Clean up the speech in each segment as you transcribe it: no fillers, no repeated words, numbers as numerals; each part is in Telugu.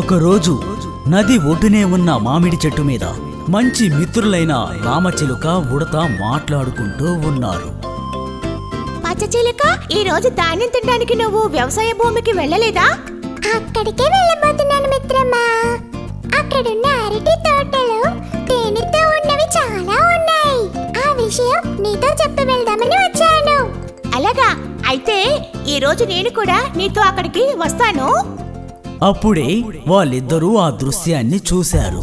ఒకరోజు నది ఒడ్డునే ఉన్న మామిడి చెట్టు మీద మంచి మిత్రులైన రామచిలుక ఉడత మాట్లాడుకుంటూ ఉన్నారు. పచ్చచిలుక, ఈ రోజు ధాన్యం తినడానికి నువ్వు వ్యవసాయ భూమికి వెళ్ళలేదా? అక్కడికే వెళ్ళబోతున్నాను మిత్రమా. అక్కడున్న అరటి తోటలు తేనెతో ఉన్నవి చాలా ఉన్నాయి. ఆ విషయం నీతో చెప్పి వెళ్దామని వచ్చాను. అలాగా, అయితే ఈ రోజు నేను కూడా నీతో అక్కడికి వస్తాను. అప్పుడే వాళ్ళిద్దరూ ఆ దృశ్యాన్ని చూశారు.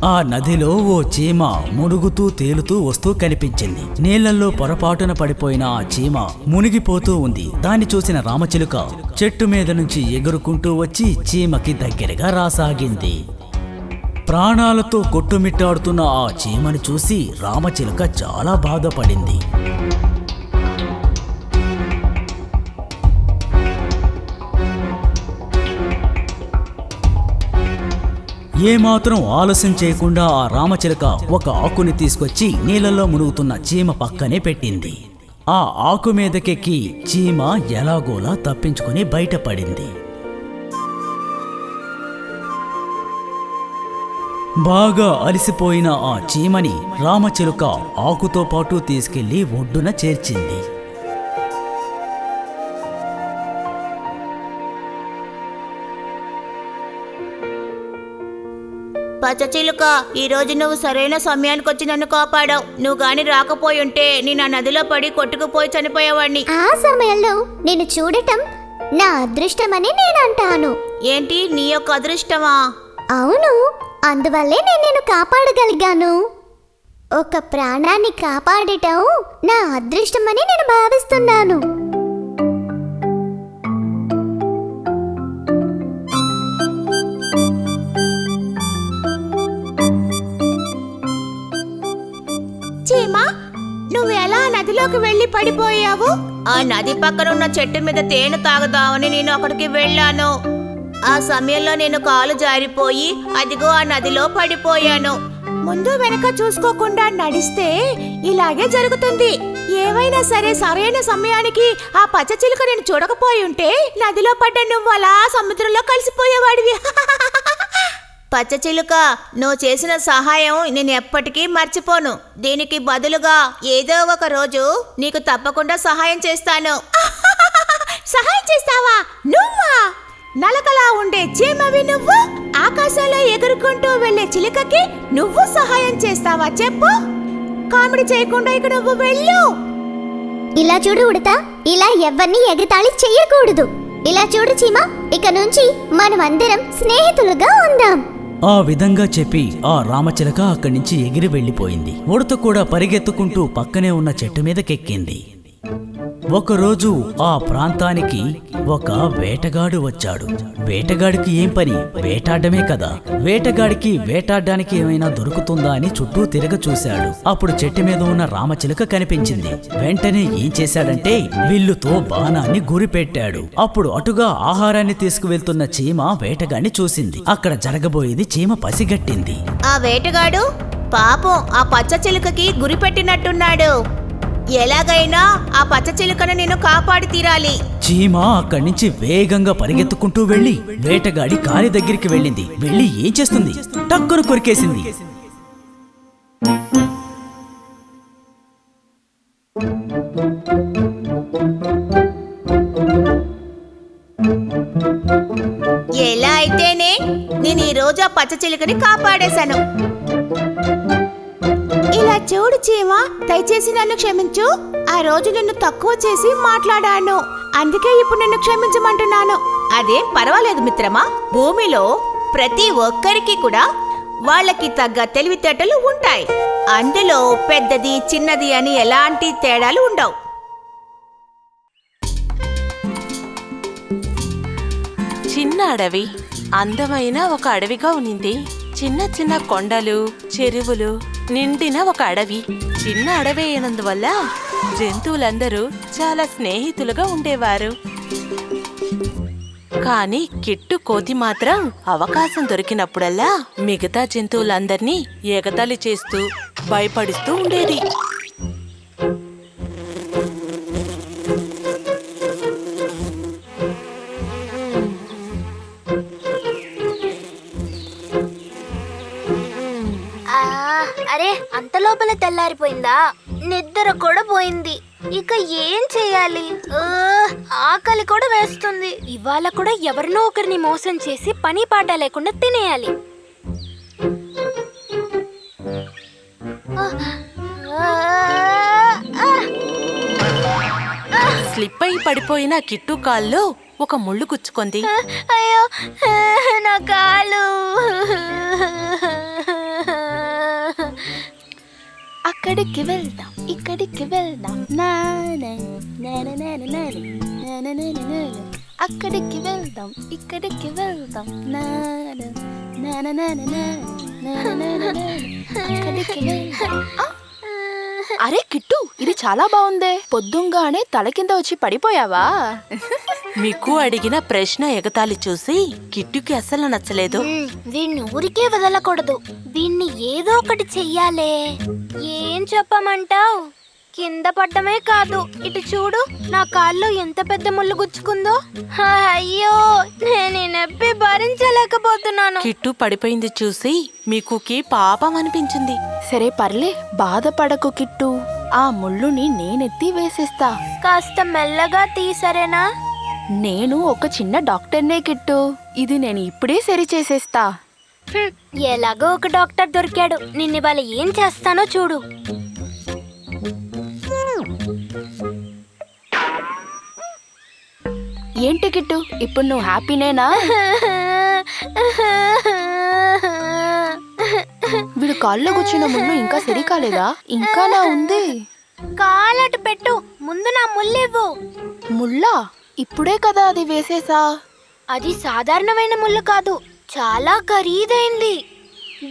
ఆ నదిలో ఓ చీమ మునుగుతూ తేలుతూ వస్తూ కనిపించింది. నీళ్లలో పొరపాటున పడిపోయిన ఆ చీమ మునిగిపోతూ ఉంది. దాన్ని చూసిన రామచిలుక చెట్టు మీద నుంచి ఎగురుకుంటూ వచ్చి చీమకి దగ్గరగా రాసాగింది. ప్రాణాలతో కొట్టుమిట్టాడుతున్న ఆ చీమని చూసి రామచిలుక చాలా బాధపడింది. ఏమాత్రం ఆలస్యం చేయకుండా ఆ రామచిలుక ఒక ఆకుని తీసుకొచ్చి నీళ్ళలో మునుగుతున్న చీమ పక్కనే పెట్టింది. ఆ ఆకు మీదకెక్కి చీమ ఎలాగోలా తప్పించుకుని బయటపడింది. బాగా అలసిపోయిన ఆ చీమని రామచిలుక ఆకుతో పాటు తీసుకెళ్లి ఒడ్డున చేర్చింది. పచ్చచిలుక, ఈ రోజు నువ్వు సరైన సమయానికి వచ్చి నన్ను కాపాడావు. నువ్వు గాని రాకపోయి ఉంటే నేను ఆ నదిలో పడి కొట్టుకుపోయి చనిపోయేవాడిని. ఆ సమయంలో నేను చూడటం నా అదృష్టమని నేను అంటాను. ఏంటి, నీ యొక్క అదృష్టమా? అవును, అందువల్లే నేను నిన్ను కాపాడగలిగాను. ఒక ప్రాణాన్ని కాపాడటం నా అదృష్టమని నేను భావిస్తున్నాను. చీమా, నువ్వు ఎలా నదిలోకి వెళ్ళి పడిపోయావు? ఆ నది పక్కన ఉన్న చెట్టు మీద తేనె తాగుదామని నేను అక్కడికి వెళ్ళాను. ఆ సమయంలో నేను కాలు జారిపోయి అదిగో ఆ నదిలో పడిపోయాను. ముందు వెనక చూసుకోకుండా నడిస్తే ఇలాగే జరుగుతుంది. ఏవైనా సరే సరైన సమయానికి ఆ పచ్చచిలుక నేను చూడకపోయి ఉంటే నదిలో పడ్డ నువ్వు అలా సముద్రంలో కలిసిపోయేవాడివి. పచ్చచిలుక, నువ్వు చేసిన సహాయం నేను ఎప్పటికీ మర్చిపోను. దీనికి బదులుగా ఏదో ఒక రోజు నీకు తప్పకుండా సహాయం చేస్తాను. సహాయం చేస్తావా? నువ్వా? నలకలా ఉండే చీమవి నువ్వు, ఆకాశంలో ఎగురుకుంటూ వెళ్లే చిలుకకి నువ్వు సహాయం చేస్తావా? చెప్పు. కామెడీ చేయకుండా ఇక నువ్వు వెళ్ళు. ఇలా చూడు ఉడతా, ఇలా ఎవరిని ఎగతాళి చెయ్యకూడదు. ఇలా చూడు చీమ, ఇక నుంచి మనం అందరం స్నేహితులుగా ఉందాం. ఆ విధంగా చెప్పి ఆ రామచిలక అక్కడి నుంచి ఎగిరి వెళ్ళిపోయింది. ఉడత కూడా పరిగెత్తుకుంటూ పక్కనే ఉన్న చెట్టు మీదకెక్కింది. ఒకరోజు ఆ ప్రాంతానికి ఒక వేటగాడు వచ్చాడు. వేటగాడికి ఏం పని? వేటాడమే కదా. వేటగాడికి వేటాడడానికి ఏమైనా దొరుకుతుందా అని చుట్టూ తిరగ చూశాడు. అప్పుడు చెట్టు మీద ఉన్న రామచిలుక కనిపించింది. వెంటనే ఏం చేశాడంటే విల్లుతో బాణాన్ని గురిపెట్టాడు. అప్పుడు అటుగా ఆహారాన్ని తీసుకువెళ్తున్న చీమ వేటగాడిని చూసింది. అక్కడ జరగబోయేది చీమ పసిగట్టింది. ఆ వేటగాడు పాపం ఆ పచ్చచిలుకకి గురి పెట్టినట్టున్నాడు. ఎలాగైనా ఆ పచ్చచిలుకను నేను కాపాడి తీరాలి. చీమ అక్కడి నుంచి వేగంగా పరిగెత్తుకుంటూ వెళ్లి వేటగాడి కాలి దగ్గరికి వెళ్ళింది. వెళ్ళి ఏం చేస్తుంది? టక్కును కొరికేసింది. ఎలా అయితేనే నేను ఈ రోజు ఆ పచ్చచిలుకని కాపాడేశాను. ఇలా చూడు చీమ, దయచేసి నన్ను క్షమించు. ఆ రోజు నిన్ను తక్కువ చేసి మాట్లాడాను, అందుకే ఇప్పుడు నిన్ను క్షమించమంటున్నాను. అదేం పర్వాలేదు మిత్రమా. భూమిలో ప్రతి ఒక్కరికి కూడా వాళ్ళకి తగ్గ తెలివితేటలు ఉంటాయి. అందులో పెద్దది చిన్నది అని ఎలాంటి తేడాలు ఉండవు. చిన్న అడవి అందమైన ఒక అడవిగా ఉన్నింది. చిన్న చిన్న కొండలు, చెరువులు నిండిన ఒక అడవి. చిన్న అడవి అయినందువల్ల జంతువులందరూ చాలా స్నేహితులుగా ఉండేవారు. కానీ కిట్టు కోతి మాత్రం అవకాశం దొరికినప్పుడల్లా మిగతా జంతువులందర్నీ ఎగతాళి చేస్తూ భయపడిస్తూ ఉండేది. అరే అంత లోపల తెల్లారిపోయిందా? నిద్ర కూడా పోయింది. ఇక ఏం చెయ్యాలి? ఆకలి కూడా వేస్తుంది. ఇవాళ కూడా ఎవరినో ఒకరిని మోసం చేసి పని పాట లేకుండా తినేయాలి. స్లిప్ అయి పడిపోయిన కిట్టు కాల్లో ఒక ముళ్ళు గుచ్చుకుంది. అయ్యో నా కాలు. అక్కడికి వెళ్దాం, ఇక్కడికి వెళ్దాం, అక్కడికి వెళ్దాం, ఇక్కడికి వెళ్దాం, అక్కడికి వెళ్దాం. అరే కిట్టు, ఇది చాలా బాగుందే. పొద్దుంగానే తల కింద వచ్చి పడిపోయావా? మీకు అడిగిన ప్రశ్న ఎగతాళి చూసి కిట్టుకి అస్సలు నచ్చలేదు. వీణ్ణి ఊరికే వదలకూడదు. వీణ్ణి ఏదో ఒకటి చెయ్యాలే. ఏం చెప్పమంటావ్? కింద పడ్డమే కాదు, ఇటు చూడు, నా కాల్లో ఎంత పెద్ద ముళ్ళు గుచ్చుకుందో. అయ్యో, నేను ఈ నొప్పి భరించలేకపోతున్నాను. కిట్టు పడిపోయింది చూసి మీకుకి పాపం అనిపించింది. సరే పర్లే, బాధపడకు కిట్టు. ఆ ముళ్ళుని నేనెత్తి వేసేస్తా. కాస్త మెల్లగా తీసరేనా? నేను ఒక చిన్న డాక్టర్నే కిట్టు. ఇది నేను ఇప్పుడే సరి చేసేస్తా. ఎలాగో ఒక డాక్టర్ దొరికాడు. నిన్ను వాళ్ళ ఏం చేస్తానో చూడు. ఏంటి కిట్టు, ఇప్పుడు నువ్వు హ్యాపీనేనా? వీడు కాల్లో కూర్చున్న ముళ్ళు ఇంకా సరి కాలేదా? ఇంకా నా ఉంది. కాలటు పెట్టు, ముందు నా ముళ్ళివ్వు. ముళ్ళా? ఇప్పుడే కదా అది వేసేసా. అది సాధారణమైన ముళ్ళు కాదు, చాలా ఖరీదైంది.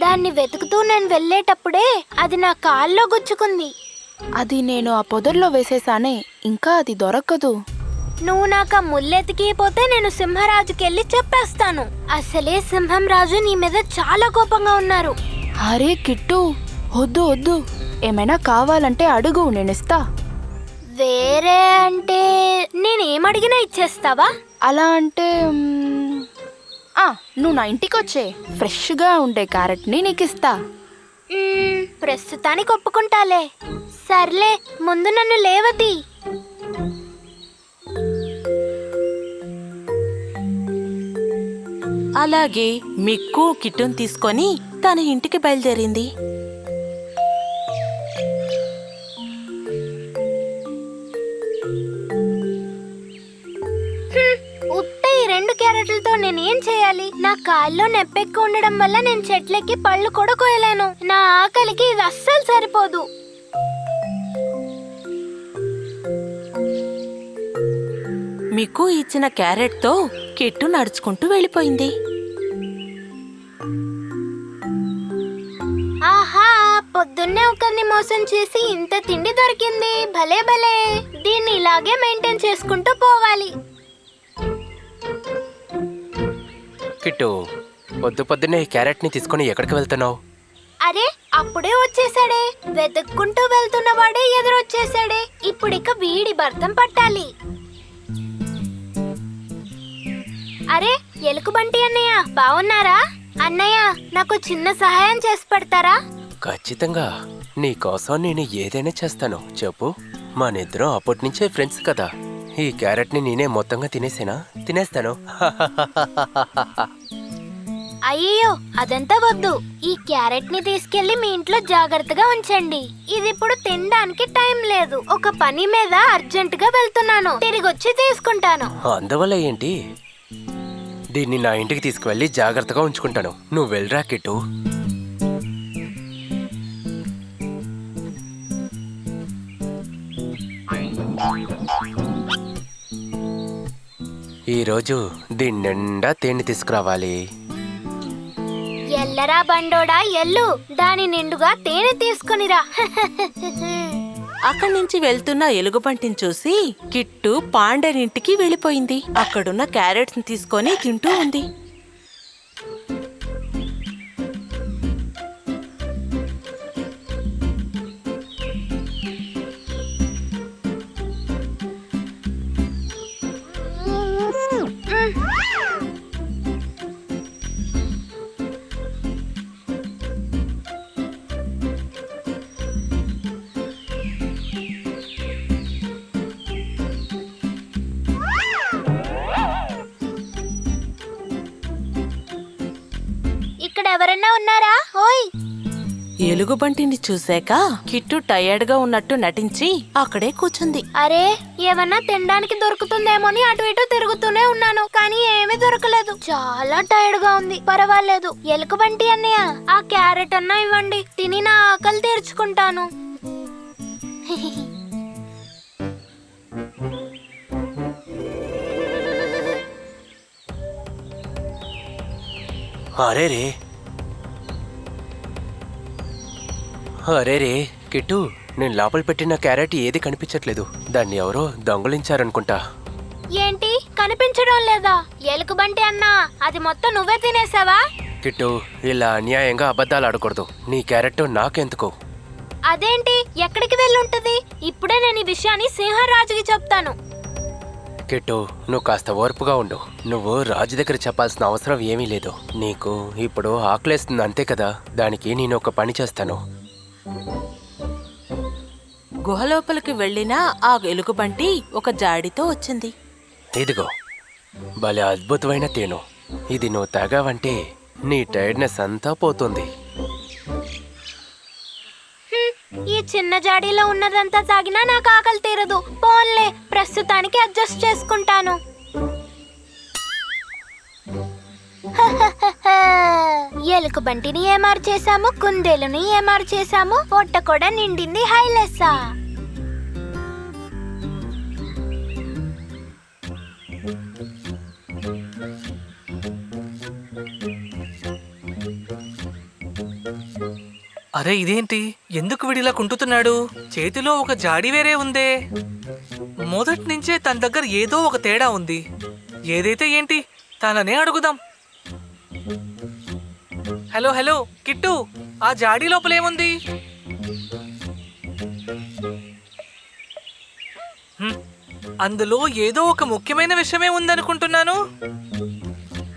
దాన్ని వెతుకుతూ నేను వెళ్ళేటప్పుడే అది నా కాల్లో గుచ్చుకుంది. అది నేను ఆ పొదల్లో వేసేసానే, ఇంకా అది దొరకదు. నువ్వు నాకు ఆ ముల్లెతికిపోతే నేను సింహరాజుకెళ్ళి చెప్పేస్తాను. అసలే సింహం రాజు నీ మీద చాలా కోపంగా ఉన్నారు. అరే కిట్టు, వద్దు వద్దు. ఏమైనా కావాలంటే అడుగు, నేనిస్తా. వేరే అంటే నేనేమడిగినా ఇచ్చేస్తావా? అలా అంటే నువ్వు నా ఇంటికి వచ్చే ఫ్రెష్గా ఉండే క్యారెట్ని నీకు ఇస్తా. ప్రస్తుతానికి ఒప్పుకుంటాలే. సర్లే, ముందు నన్ను లేవది. అలాగే మిక్కు కిట్టును తీసుకొని తన ఇంటికి బయలుదేరింది. ఉత్త ఈ 2 క్యారెట్లతో నేనేం చేయాలి? నా కాల్లో నొప్పెక్కు ఉండడం వల్ల నేను చెట్లకి పళ్ళు కూడా కోయలేను. నా ఆకలికి ఇది అస్సలు సరిపోదు. మిక్కు ఇచ్చిన క్యారెట్తో కిట్టు నడుచుకుంటూ వెళ్ళిపోయింది. ఆహా, పొద్దున్నే ఒకరిని మోసం చేసి ఇంత తిండి దొరికింది. భలే భలే, దీన్ని ఇలాగే మెయింటైన్ చేసుకుంటూ పోవాలి. కిట్టు, పొద్దున్నే ఈ క్యారెట్ని తీసుకొని ఎక్కడికి వెళ్తున్నావు? అరే, అప్పుడే వచ్చేసాడే. వెతుక్కుంటూ వెళ్తున్నవాడే ఎదురొచ్చేసాడే. ఇప్పుడిక వీడి భర్తం పట్టాలి. అరే, ఎలుకబంటి అన్నయ్య, బావున్నారా? అన్నయ్య, నాకు చిన్న సహాయం చేసి పెడతారా? ఖచ్చితంగా, నీ కోసం నేను ఏదైనా చేస్తాను. చెప్పు. మనిద్దరం అప్పటి నుంచే ఫ్రెండ్స్ కదా. ఈ క్యారెట్ని నేనే మొత్తంగా తినేస్తాను. అయ్యో, అదంతా వద్దు. ఈ క్యారెట్ ని తీసుకెళ్లి మీ ఇంట్లో జాగ్రత్తగా ఉంచండి. ఇది ఇప్పుడు తినడానికి టైం లేదు. ఒక పని మీద అర్జెంట్ గా వెళ్తున్నాను. తిరిగొచ్చి తీసుకుంటాను. అందువల్ల ఏంటి? దీన్ని నా ఇంటికి తీసుకువెళ్ళి జాగ్రత్తగా ఉంచుకుంటాను. నువ్వు వెళ్ళరా కిట్టు. ఈరోజు దీని నిండా తేనె తీసుకురావాలి. ఎల్లరా బండోడా, ఎల్లు. దాని నిండుగా తేనె తీసుకునిరా. అక్కడి నుంచి వెళ్తున్న ఎలుగుబంటిని చూసి కిట్టు పాండరింటికి వెళ్ళిపోయింది. అక్కడున్న క్యారెట్స్ తీసుకొని తింటూ ఉంది. ఇక్కడ ఎవరన్నా ఉన్నారా? ఓయ్, ఎలుగుబంటిని చూశాక కిట్టు టయర్డ్ గా ఉన్నట్టు నటించి అక్కడే కూర్చుంది. అరే ఏమన్నా తినడానికి దొరుకుతుందేమోని అటు ఇటు తిరుగుతూనే ఉన్నాను, కానీ ఏమీ దొరకలేదు. చాలా టైర్డ్ గా ఉంది. పర్వాలేదు, ఎలుకబంటి అన్నయ్య, ఆ క్యారెట్ అన్నా ఇవ్వండి, తిని నా ఆకలి తీర్చుకుంటాను. అరే రే కిట్టు, నేను లోపల పెట్టిన క్యారెట్ ఏది కనిపించట్లేదు. దాన్ని ఎవరో దొంగలించారనుకుంటా. ఏంటి కనిపించడం లేదా? ఎలుకబంటి అన్నా, అది మొత్తం నువ్వే తినేసావా? కిట్టు, ఇలా అన్యాయంగా అబద్ధాలు ఆడకూడదు. నీ క్యారెట్ నాకెందుకు? అదేంటి, ఎక్కడికి వెళ్ళుంటది? ఇప్పుడే నేను ఈ విషయాన్ని సింహరాజుకి చెప్తాను. కిట్టు, నువ్వు కాస్త ఓర్పుగా ఉండు. నువ్వు రాజు దగ్గర చెప్పాల్సిన అవసరం ఏమీ లేదు. నీకు ఇప్పుడు ఆకలేస్తుంది అంతే కదా, దానికి నేను ఒక పని చేస్తాను. గుహలోపలికి వెళ్ళిన ఆ ఎలుగుబంటి ఒక జాడితో వచ్చింది. ఇదిగో, భలే అద్భుతమైన తేనె. ఇది నువ్వు తాగావంటే నీ టైర్డ్నెస్ అంతా పోతుంది. ఈ చిన్న జాడీలో ఉన్నదంతా తాగినా నాకు ఆకలి తీరదు. పోన్లే, ప్రస్తుతానికి అడ్జస్ట్ చేసుకుంటాను. ఎలుకబంటిని ఏమారు చేశాము, కుందేలుని ఏమారు చేశాము, పొట్ట కూడా నిండింది. హైలెస్సా. అరే ఇదేంటి, ఎందుకు విడిలా కుంటుతున్నాడు? చేతిలో ఒక జాడి వేరే ఉందే. మొదటి నుంచే తన దగ్గర ఏదో ఒక తేడా ఉంది. ఏదైతే ఏంటి, తననే అడుగుదాం. హలో హలో కిట్టు, ఆ జాడీ లోపలేముంది? అందులో ఏదో ఒక ముఖ్యమైన విషయమే ఉందనుకుంటున్నాను.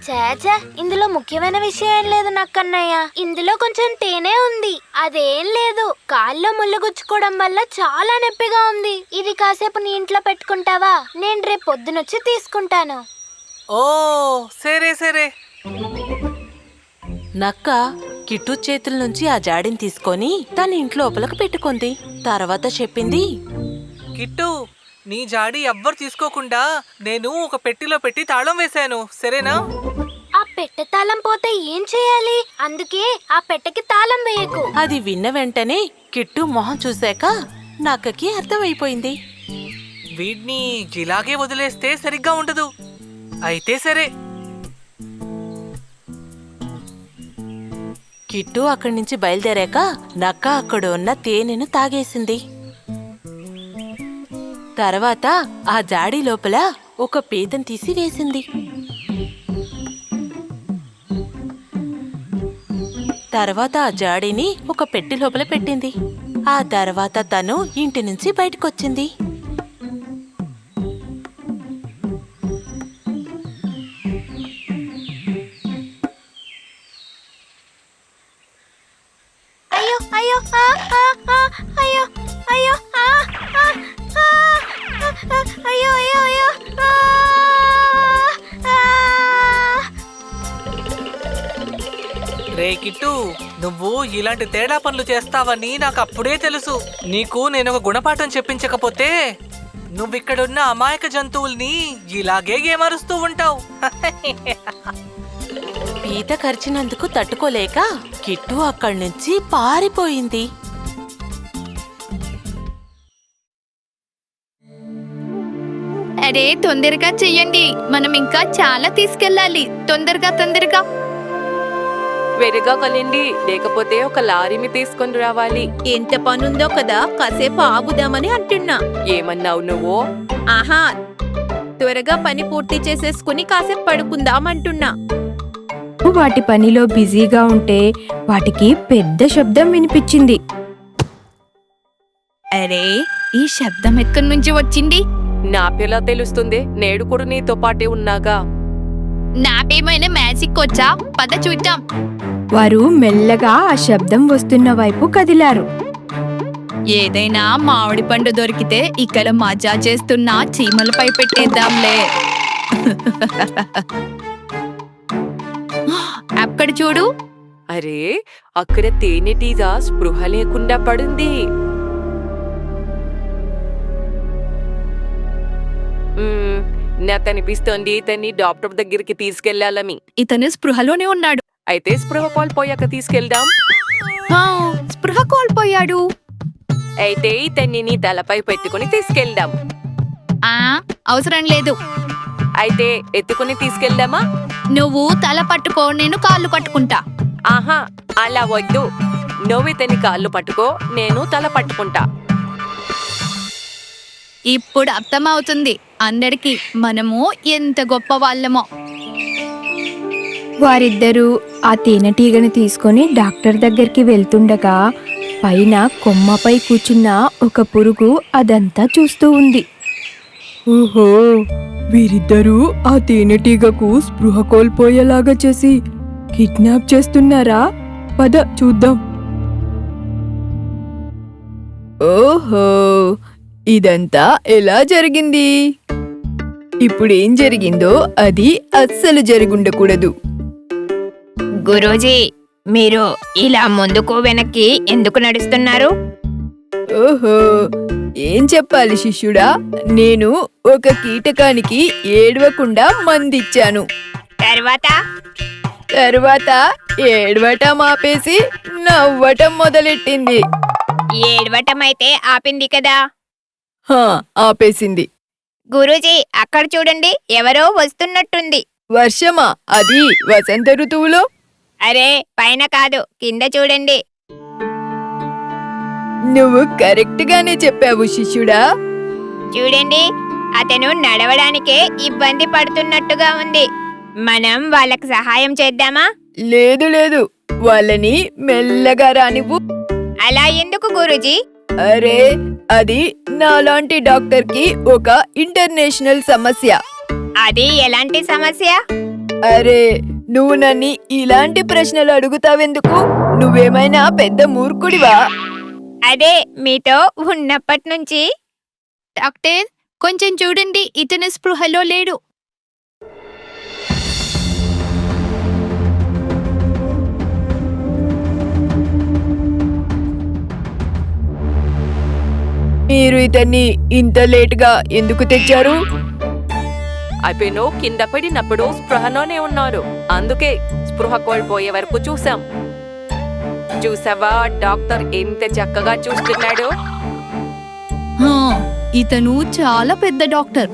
చాచా, ఇందులో ముఖ్యమైన విషయం ఏం లేదు నక్కన్నయ్య. ఇందులో కొంచెం తేనె ఉంది. అదేం లేదు, కాల్లో ముళ్ళు గుచ్చుకోవడం వల్ల చాలా నొప్పిగా ఉంది. ఇది కాసేపు నీ ఇంట్లో పెట్టుకుంటావా? నేను రేపు పొద్దునొచ్చి తీసుకుంటాను. ఓ సరే సరే. నక్క కిట్టు చేతుల నుంచి ఆ జాడిని తీసుకొని తన ఇంట్లోపలకు పెట్టుకుంది. తర్వాత చెప్పింది, కిట్టు, నీ జాడి ఎవ్వరు తీసుకోకుండా నేను ఒక పెట్టెలో పెట్టి తాళం వేశాను, సరేనా? ఆ పెట్టె తాళం పోతే ఏం చేయాలి? అందుకే ఆ పెట్టెకి తాళం వేయకు. అది విన్న వెంటనే కిట్టు మొహం చూశాక నక్కకి అర్థమైపోయింది. వీడిని ఇలాగే వదిలేస్తే సరిగ్గా ఉండదు. అయితే సరే. కిట్టు అక్కడి నుంచి బయలుదేరాక నక్క అక్కడ ఉన్న తేనెను తాగేసింది. తర్వాత ఆ జాడీ లోపల ఒక పీతను తీసి వేసింది. తర్వాత ఆ జాడీని ఒక పెట్టె లోపల పెట్టింది. ఆ తర్వాత తను ఇంటి నుంచి బయటకొచ్చింది. అయ్యో అయ్యో అయ్యో అయ్యో అయ్యో అయ్యో అయ్యో. రే కిట్టు, నువ్వు ఇలాంటి తేడా పనులు చేస్తావని నాకు అప్పుడే తెలుసు. నీకు నేను ఒక గుణపాఠం చెప్పించకపోతే నువ్విక్కడున్న అమాయక జంతువుల్ని ఇలాగే ఏమరుస్తూ ఉంటావు. పీత కరిచినందుకు తట్టుకోలేక కిట్టు అక్కడి నుంచి పారిపోయింది. అరే తొందరగా చెయ్యండి, మనం ఇంకా చాలా తీసుకెళ్ళాలి. తొందరగా తొందరగా. త్వరగా వెళ్ళండి, లేకపోతే ఒక లారీని తీసుకొని రావాలి. ఎంత పనుందో కదా, కాసేపు ఆగుదామని అంటున్నా. ఏమన్నావు నువ్వు? ఆహా, త్వరగా పని పూర్తి చేసేసుకుని కాసేపు పడుకుందామంటున్నా. వాటి పనిలో బిజీగా ఉంటే వాటికి పెద్ద శబ్దం వినిపించింది. అరే ఈ శబ్దం ఎక్కడి నుంచి వచ్చింది? నాకెలా తెలుస్తుంది? నేడు కూడా నీతో పాటే ఉన్నాగా. నాపేమైనా మ్యాజిక్ వచ్చా? పద చూద్దాం. వారు మెల్లగా ఆ శబ్దం వస్తున్న వైపు కదిలారు. ఏదైనా మామిడి పండు దొరికితే ఇక్కడ మజా చేస్తున్న చీమలపై పెట్టేద్దాంలే. అక్కడ చూడు, అరే, అక్కడ తేనెటీగ స్పృహ లేకుండా పడింది. నాకనిపిస్తోంది ఇతన్ని డాక్టర్ దగ్గరికి తీసుకెళ్లాలని. ఇతను స్పృహలోనే ఉన్నాడు. అయితే స్పృహ కోల్పోయాక తీసుకెళ్దాం. స్పృహ కోల్పోయాడు. అయితే ఇతన్ని నీ తలపై పెట్టుకుని తీసుకెళ్దాం. అవసరం లేదు. అయితే ఎత్తుకుని తీసుకెళ్దామా? నువ్వు తల పట్టుకో, నేను కాళ్ళు పట్టుకుంటా. ఆహా, అలా వద్దు. నువ్వు ఇతని కాళ్ళు పట్టుకో, నేను తల పట్టుకుంటా. ఇప్పుడు అర్థమవుతుంది అందరికి మనము ఎంత గొప్ప వాళ్ళమో. వారిద్దరూ ఆ తేనెటీగను తీసుకొని డాక్టర్ దగ్గరికి వెళ్తుండగా పైన కొమ్మపై కూర్చున్న ఒక పురుగు అదంతా చూస్తూ ఉంది. ఓహో, వీరిద్దరూ ఆ తేనెటీగకు స్పృహ కోల్పోయేలాగా చేసి కిడ్నాప్ చేస్తున్నారా? పద చూద్దాం. ఓహో, ఇదంతా ఎలా జరిగింది? ఇప్పుడేం జరిగిందో అది అస్సలు జరుగుండకూడదు. గురూజీ, మీరు ఇలా ముందుకు వెనక్కి ఎందుకు నడుస్తున్నారు? ఓహో, ఏం చెప్పాలి శిష్యుడా? నేను ఒక కీటకానికి ఏడవకుండా మందిచ్చాను. తర్వాత ఏడవటం ఆపేసి నవ్వటం మొదలెట్టింది. ఏడవటం అయితే ఆపింది కదా. ఆపేసింది. గురూజీ, అక్కడ చూడండి, ఎవరో వస్తున్నట్టుంది. వర్షమా? అది వసంత ఋతువులో. అరే, పైన కాదు, కింద చూడండి. నువ్వు కరెక్ట్ గానే చెప్పావు శిష్యుడా. చూడండి, అతను నడవడానికే ఇబ్బంది పడుతున్నట్టుగా ఉంది. మనం వాళ్ళకి సహాయం చేద్దామా? లేదు లేదు, వాళ్ళని మెల్లగా రానివ్వు. అలా ఎందుకు గురూజీ? అరే, అది నాలాంటి డాక్టర్కి ఒక ఇంటర్నేషనల్ సమస్య. అది ఎలాంటి సమస్య? అరే, నువ్వు నన్ను ఇలాంటి ప్రశ్నలు అడుగుతావెందుకు? నువ్వేమైనా పెద్ద మూర్ఖుడివా? అదే మీతో ఉన్నప్పటి నుంచి. డాక్టర్, కొంచెం చూడండి, ఇతను స్పృహలో లేడు. మీరు ఇతన్ని ఇంత లేటుగా ఎందుకు తెచ్చారు? అతను కింద పడినప్పుడు స్పృహలోనే ఉన్నారు. అందుకే స్పృహ కోల్పోయే వరకు చూసాం. చూసావా డాక్టర్ ఎంత చక్కగా చూస్తున్నాడు? ఇతను చాలా పెద్ద డాక్టర్.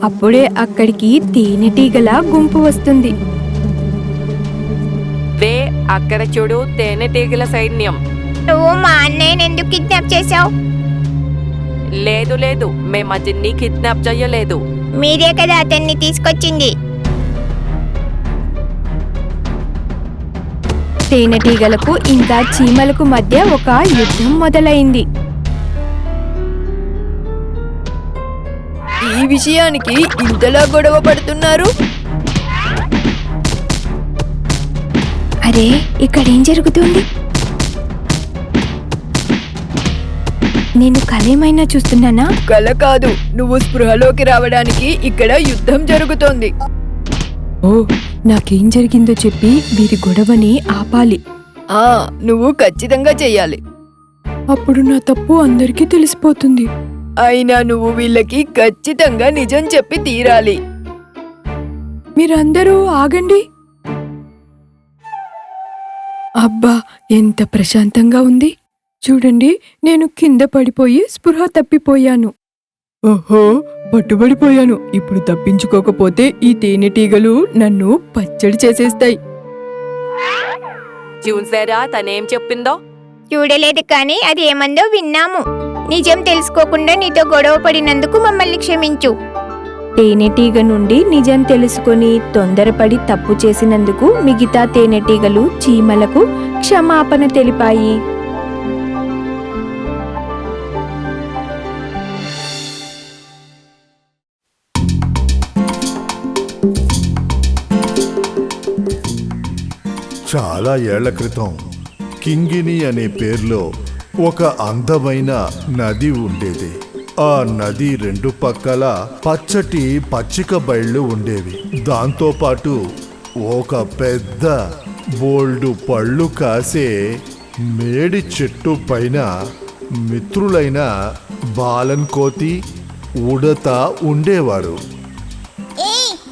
అప్పుడే అక్కడికి తేనెటీగల గుంపు వస్తుంది. అక్కడ చూడు, తేనెటీగల సైన్యం. నువ్వు మా అన్నయ్యని ఎందుకు కిడ్నాప్ చేశావు? లేదు లేదు, మేము అతన్ని కిడ్నాప్ చేయలేదు. మీరే కదా అతన్ని తీసుకొచ్చింది. తేనెటీగలకు ఇంకా చీమలకు మధ్య ఒక యుద్ధం మొదలైంది. ఈ విషయానికి ఇంతలా గొడవ పడుతున్నారు? అరే, ఇక్కడేం జరుగుతుంది? నేను కలేమైనా చూస్తున్నానా? కల కాదు, నువ్వు స్పృహలోకి రావడానికి ఇక్కడ యుద్ధం జరుగుతోంది. ఓ, నాకేం జరిగిందో చెప్పి వీరి గొడవని ఆపాలి. నువ్వు ఖచ్చితంగా చెయ్యాలి. అప్పుడు నా తప్పు అందరికీ తెలిసిపోతుంది. అయినా నువ్వు వీళ్ళకి ఖచ్చితంగా నిజం చెప్పి తీరాలి. మీరందరూ ఆగండి. అబ్బా, ఎంత ప్రశాంతంగా ఉంది. చూడండి, నేను కింద పడిపోయి స్పృహ తప్పిపోయాను. ఓహో, పట్టుబడిపోయాను. ఇప్పుడు తప్పించుకోకపోతే ఈ తేనెటీగలు నన్ను పచ్చడి చేసేస్తాయి. చూసారా తనేం చెప్పిందో? చూడలేదు, కానీ అది ఏమందో విన్నాము. నిజం తెలుసుకోకుండా నీతో గొడవ పడినందుకు మమ్మల్ని క్షమించు. తేనెటీగ నుండి నిజం తెలుసుకొని తొందరపడి తప్పు చేసినందుకు మిగతా తేనెటీగలు చీమలకు క్షమాపణ తెలిపాయి. చాలా ఏళ్ల క్రితం కింగిని అనే పేరులో ఒక అందమైన నది ఉండేది. ఆ నది రెండు పక్కల పచ్చటి పచ్చిక బయళ్ళు ఉండేవి. దాంతోపాటు ఒక పెద్ద బోల్డు పళ్ళు కాసే మేడి చెట్టు పైన మిత్రులైన బాలన్ కోతి ఉడత ఉండేవారు.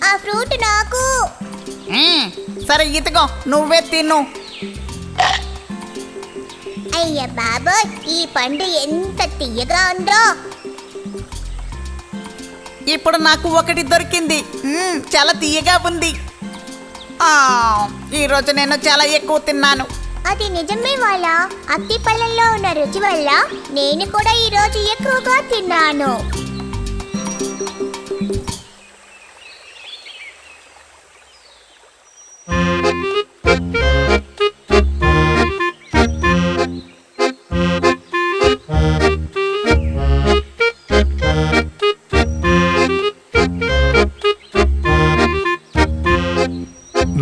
ఆ ఫ్రూట్ నాకు. సరే ఇదిగో నువ్వే తిను. అయ్య బాబోయ్, ఈ పండు ఎంత తీయగా ఉందో. ఇప్పుడు నాకు ఒకటి దొరికింది. చాలా తీయగా ఉంది. ఈరోజు నేను చాలా ఎక్కువ తిన్నాను. అది నిజమే వాళ్ళ. అత్తి పళ్ళల్లో ఉన్న రుచి వల్ల నేను కూడా ఈరోజు ఎక్కువగా తిన్నాను.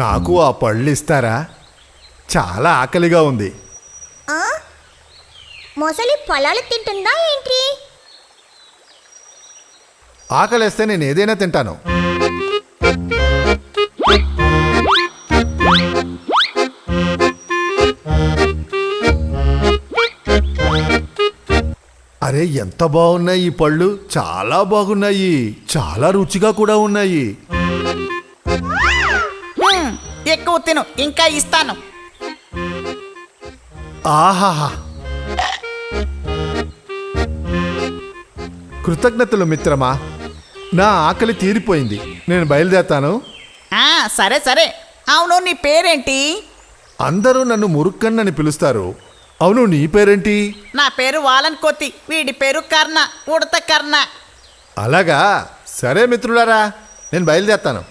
నాకు ఆ పళ్ళు ఇస్తారా? చాలా ఆకలిగా ఉంది. మొసలి పొలాలు తింటుందా ఏంటి? ఆకలేస్తే నేను ఏదైనా తింటాను. అరే, ఎంత బాగున్నాయి ఈ పళ్ళు! చాలా బాగున్నాయి, చాలా రుచిగా కూడా ఉన్నాయి. ఎక్కువ తిను, ఇంకా ఇస్తాను. ఆహాహా! కృతజ్ఞతలు మిత్రమా, నా ఆకలి తీరిపోయింది. నేను బయలుదేరతాను. సరే సరే. అవును, నీ పేరేంటి? అందరూ నన్ను మురుక్కన్ అని పిలుస్తారు. అవును, నీ పేరేంటి? నా పేరు వాలన్ కోతి. వీడి పేరు కర్ణ, ఉడత కర్ణ. అలాగా? సరే మిత్రులారా, నేను బయలుదేరతాను.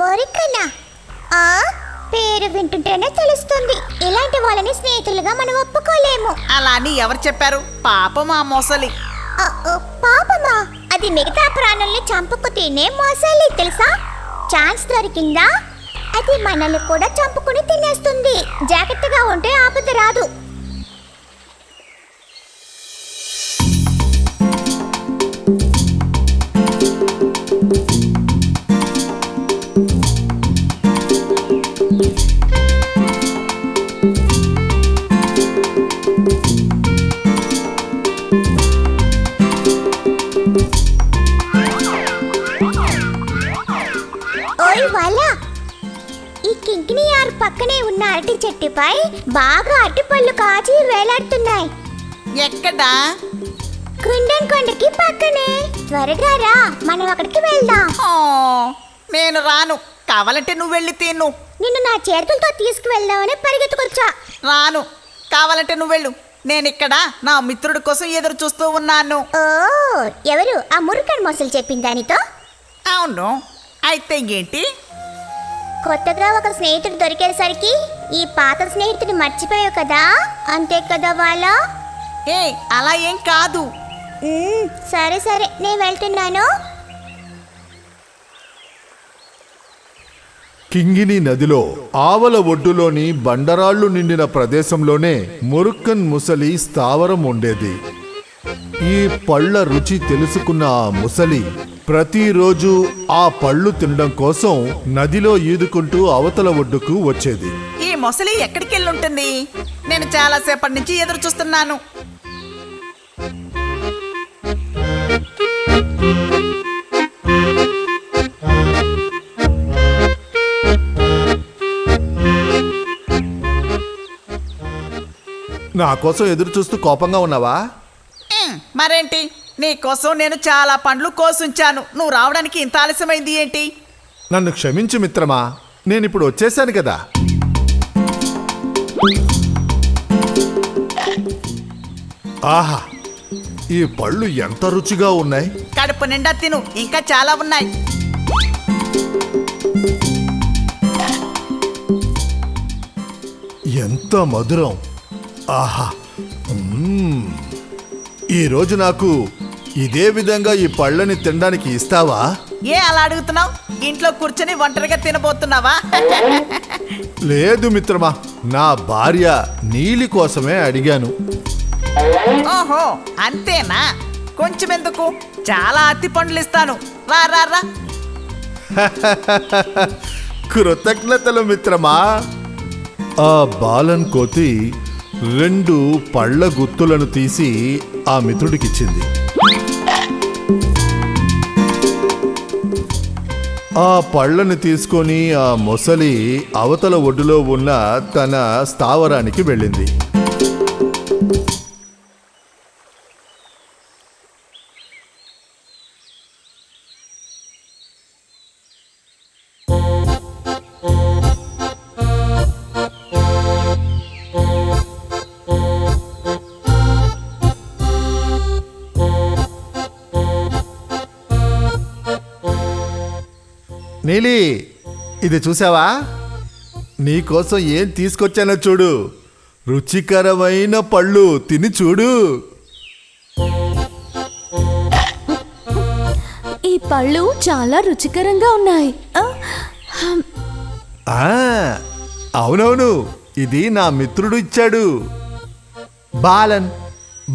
మోరికన్నా, పేరు వింటుంటేనే తెలుస్తుంది. ఇలాంటి వాళ్ళని స్నేహితులుగా మనం ఒప్పుకోలేము. అలా అని ఎవరు చెప్పారు? పాపం ఆ మొసలి. పాపమా? అది మిగతా ప్రాణుల్ని చంపుకు తినే మొసలి, తెలుసా? ఛాన్స్ దొరికిందా అది మనల్ని కూడా చంపుకుని తినేస్తుంది. జాగ్రత్తగా ఉంటే ఆపద రాదు. ఈ కింకిని యార్ పక్కనే ఉన్న అరటి చెట్టుపై బాగా అరటిపళ్ళు కాచి వేలాడుతున్నాయి. ఎక్కడా? కుండన్ కొండకి పక్కనే. త్వరగా రా, మనం అక్కడికి వెళ్దాం. నేను రాను. కావాలంటే నువ్వు వెళ్ళి తిను. నిన్ను నా చేతులతో తీసుకువెళ్దామని పరిగెత్తుకొచ్చా. రాను. కావాలంటే నువ్వు వెళ్ళు. నేను ఇక్కడ నా మిత్రుడి కోసం ఎదురు చూస్తూ ఉన్నాను. ఎవరు? ఆ మురుకన్ మొసలు చెప్పింది దానితో? అవును. అయితే ఏంటి? కొత్తగా ఒక స్నేహితుడు దొరికేసరికి ఈ పాత స్నేహితుడిని మర్చిపోయావు కదా, అంతే కదా వాళ్ళ? అలా ఏం కాదు. సరే సరే, నేను వెళ్తున్నాను. కింగిని నదిలో ఆవల ఒడ్డులోని బండరాళ్లు నిండిన ప్రదేశంలోనే మురుక్కన్ ముసలి స్థావరం ఉండేది. ఈ పళ్ళ రుచి తెలుసుకున్న ఆ ముసలి ప్రతిరోజు ఆ పళ్ళు తినడం కోసం నదిలో ఈదుకుంటూ అవతల ఒడ్డుకు వచ్చేది. ఈ మొసలి ఎక్కడికి వెళ్ళుంటుంది? నేను చాలా సేపటి నుంచి ఎదురు చూస్తున్నాను. నా కోసం ఎదురు చూస్తూ కోపంగా ఉన్నావా? మరేంటి, నీ కోసం నేను చాలా పండ్లు కోసుంచాను. నువ్వు రావడానికి ఇంత ఆలస్యమైంది ఏంటి? నన్ను క్షమించు మిత్రమా, నేనిప్పుడు వచ్చేసాను కదా. ఆహా, ఈ పళ్ళు ఎంత రుచిగా ఉన్నాయి. కడుపు నిండా తిను, ఇంకా చాలా ఉన్నాయి. ఎంత మధురం! ఆహా! ఈరోజు నాకు ఇదే విధంగా ఈ పళ్ళని తినడానికి ఇస్తావా? అలా అడుగుతున్నావు? ఇంట్లో కూర్చొని ఒంటరిగా తినబోతున్నావా? లేదు మిత్రమా, నా భార్య నీలి కోసమే అడిగాను. ఓహో, అంతేనా? కొంచెం ఎందుకు, చాలా అత్తి పండ్లు ఇస్తాను. రా రా రా. కృతజ్ఞతలు మిత్రమా. ఆ బాలన్ కోతి 2 పళ్ళ గుత్తులను తీసి ఆ మిత్రుడికిచ్చింది. ఆ పళ్ళను తీసుకొని ఆ మొసలి అవతల ఒడ్డులో ఉన్న తన స్థావరానికి వెళ్ళింది. నీలి, ఇది చూసావా? నీకోసం ఏం తీసుకొచ్చానో చూడు. రుచికరమైన పళ్ళు తిని చూడు. ఈ పళ్ళు చాలా రుచికరంగా ఉన్నాయి. అవునవును, ఇది నా మిత్రుడు ఇచ్చాడు.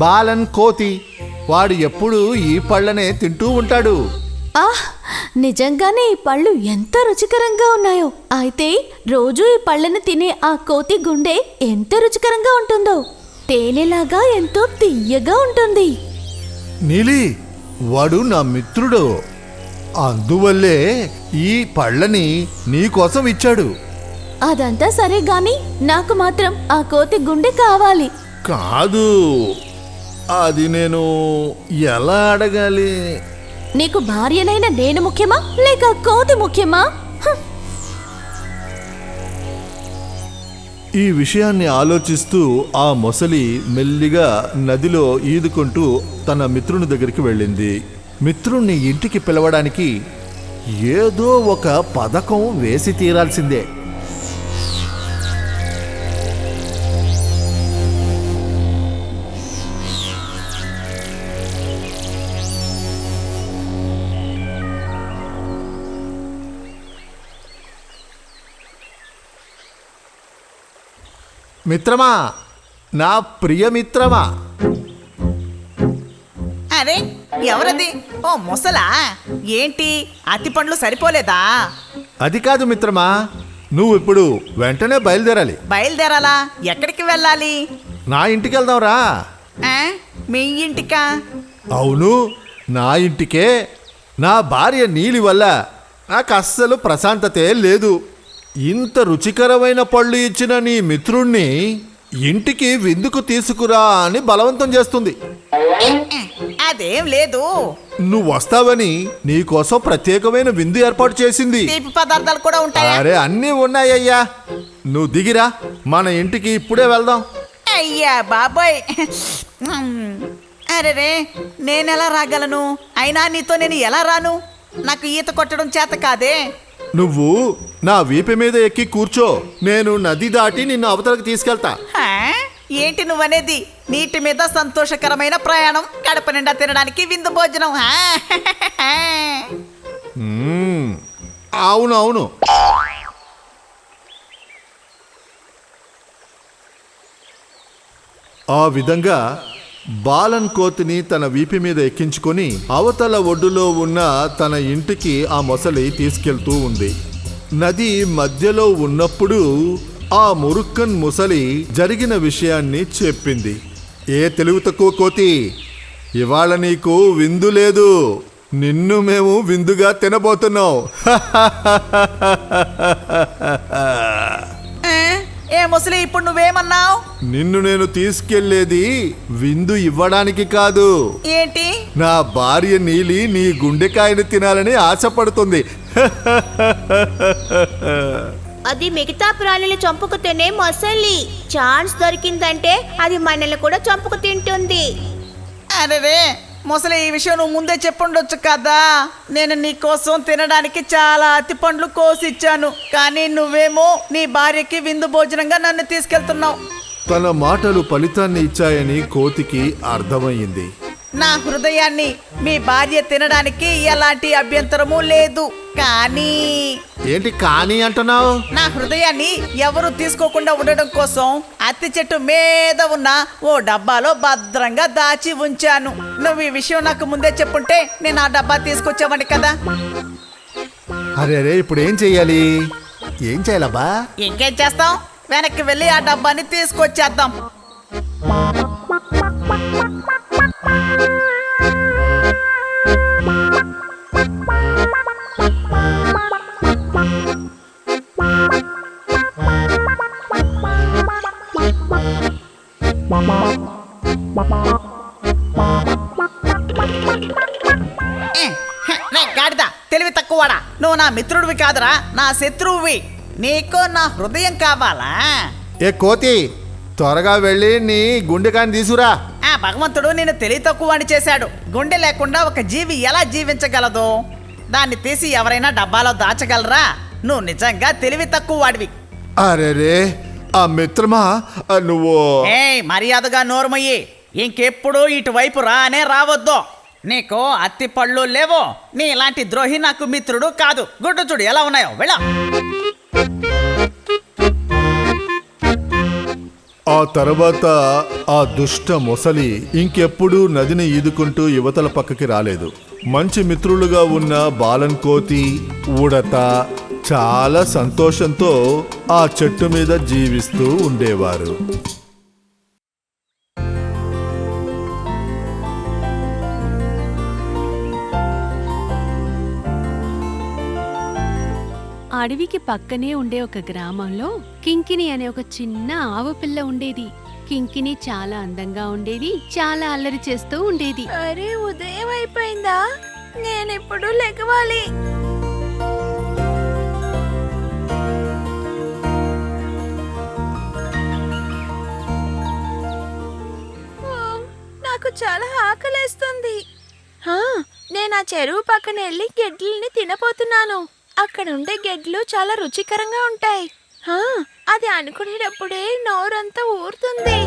బాలన్ కోతి. వాడు ఎప్పుడు ఈ పళ్ళనే తింటూ ఉంటాడు. నిజంగానే ఈ పళ్ళు ఎంత రుచికరంగా ఉన్నాయో. అయితే రోజు ఈ పళ్ళను తినే ఆ కోతి గుండె ఎంత రుచికరంగా ఉంటుందో. తేనెలాగా ఎంతో తియ్యగా ఉంటుంది. నీలి, వాడు నా మిత్రుడు. అందువల్లే ఈ పళ్ళని నీకోసం ఇచ్చాడు. అదంతా సరే గాని నాకు మాత్రం ఆ కోతి గుండె కావాలి. కాదు, అది నేను ఎలా అడగాలి? నీకు భార్యనైన నేను ముఖ్యమా లేక కోతి ముఖ్యమా? ఈ విషయాన్ని ఆలోచిస్తూ ఆ మొసలి మెల్లిగా నదిలో ఈదుకుంటూ తన మిత్రుని దగ్గరికి వెళ్ళింది. మిత్రుణ్ణి ఇంటికి పిలవడానికి ఏదో ఒక పథకం వేసి తీరాల్సిందే. మిత్రమా, నా ప్రియమిత్రమా. అరే, ఎవరది? ఓ ముసలా, ఏంటి అతి పండ్లు సరిపోలేదా? అది కాదు మిత్రమా, నువ్వు ఇప్పుడు వెంటనే బయలుదేరాలి. బయలుదేరాలా? ఎక్కడికి వెళ్ళాలి? నా ఇంటికి వెళ్దాంరా. మీ ఇంటికా? అవును, నా ఇంటికే. నా భార్య నీలి వల్ల నాకు అస్సలు ప్రశాంతతే లేదు. ఇంత రుచికరమైన పళ్ళు ఇచ్చిన నీ మిత్రుణ్ణి ఇంటికి విందుకు తీసుకురా అని బలవంతం చేస్తుంది. అదేం లేదు, నువ్వు వస్తావని నీకోసం ప్రత్యేకమైన విందు ఏర్పాటు చేసింది. తీపి పదార్థాలు కూడా ఉంటాయా? అరే, అన్నీ ఉన్నాయ్యా. నువ్వు దిగిరా, మన ఇంటికి ఇప్పుడే వెళ్దాం. అయ్యా బాబోయ్, అరే నేనెలా రాగలను? అయినా నీతో నేను ఎలా రాను? నాకు ఈత కొట్టడం చేత కాదే. నువ్వు నా వీపు మీద ఎక్కి కూర్చో, నేను నది దాటి నిన్ను అవతలకు తీసుకెళ్తా. ఏంటి నువ్వనేది? నీటి మీద సంతోషకరమైన ప్రయాణం, కడప నిండా తినడానికి విందు భోజనం. అవునవును. ఆ విధంగా బాలన్ కోతిని తన వీపు మీద ఎక్కించుకొని అవతల ఒడ్డులో ఉన్న తన ఇంటికి ఆ మొసలి తీసుకెళ్తూ ఉంది. నది మధ్యలో ఉన్నప్పుడు ఆ మురుక్కన్ ముసలి జరిగిన విషయాన్ని చెప్పింది. ఏ తెలివి తక్కువ కోతి, ఇవాళ నీకు విందు లేదు, నిన్ను మేము విందుగా తినబోతున్నాం. ఏ ముసలి, ఇప్పుడు నువ్వేమన్నావు? నిన్ను నేను తీసుకెళ్లేది విందు ఇవ్వడానికి కాదు. ఏంటి? నా భార్య నీలి నీ గుండెకాయని తినాలని ఆశపడుతుంది. అది మిగతా ప్రాణులు చంపుకు తినే మొసలి. ఛాన్స్ దొరికిందంటే అది మనల్ని కూడా చంపుకు తింటుంది. అరే ముసలి, ఈ విషయం నువ్వు ముందే చెప్పుండొచ్చు కదా. నేను నీ కోసం తినడానికి చాలా అతి పండ్లు కోసిచ్చాను, కానీ నువ్వేమో నీ భార్యకి విందు భోజనంగా నన్ను తీసుకెళ్తున్నావు. తన మాటలు ఫలితాన్ని ఇచ్చాయని కోతికి అర్థమయ్యింది. నా హృదయాన్ని మీ భార్య తినడానికి ఎలాంటి అభ్యంతరము లేదు, కానీ ఏంటి కానీ అంటున్నావు? నా హృదయాన్ని ఎవరు తీసుకోకుండా ఉండడం కోసం అత్తి చెట్టు మీద ఉన్న ఓ డబ్బాలో భద్రంగా దాచి ఉంచాను. నువ్వు ఈ విషయం నాకు ముందే చెప్పుంటే నేను ఆ డబ్బా తీసుకొచ్చావని కదా. అరే అరే ఇప్పుడు ఏం చెయ్యాలి? ఏం చేయాలబ్బా? ఇంకేం చేస్తాం, వెనక్కి వెళ్ళి ఆ డబ్బాని తీసుకొచ్చేద్దాం. గాడిద, తెలివి తక్కువడా, నువ్వు నా మిత్రుడివి కాదురా, నా శత్రువువి. నీకు నా హృదయం కావాలా? ఏ కోతి, త్వరగా వెళ్ళి నీ గుండెకాన్ని తీసుకురా. ఆ భగవంతుడు నేను తెలివి తక్కువ అని చేశాడు. గుండె లేకుండా ఒక జీవి ఎలా జీవించగలదు? దాన్ని తీసి ఎవరైనా డబ్బాలో దాచగలరా? నువ్వు నిజంగా తెలివి తక్కువ వాడివి. అరే ఆ మిత్రమా, నువ్వు మర్యాదగా నోరుమయ్యి. ఇంకెప్పుడు ఇటువైపు రానే రావద్దు. నీకు అత్తి పళ్ళు లేవో. నీ ఇలాంటి ద్రోహి నాకు మిత్రుడు కాదు. గుడ్డు చూడు ఎలా ఉన్నాయో, వెళ్ళ. ఆ తర్వాత ఆ దుష్ట మొసలి ఇంకెప్పుడూ నదిని ఈదుకుంటూ యువతల పక్కకి రాలేదు. మంచి మిత్రులుగా ఉన్న బాలన్ కోతి, ఉడత చాలా సంతోషంతో ఆ చెట్టు మీద జీవిస్తూ ఉండేవారు. అడవికి పక్కనే ఉండే ఒక గ్రామంలో కింకిని అనే ఒక చిన్న ఆవు పిల్ల ఉండేది. కింకిని చాలా అందంగా ఉండేది, చాలా అల్లరి చేస్తూ ఉండేది. అరే ఉదయం అయిపోయిందా? నేనెప్పుడు లెగవాలి. నాకు చాలా ఆకలేస్తుంది. నేను ఆ చెరువు పక్కన వెళ్ళి గెడ్లని తినపోతున్నాను. అక్కడ ఉండే గెడ్లు చాలా రుచికరంగా ఉంటాయి. అది అనుకునేటప్పుడే నోరంతా ఊరుతుంది.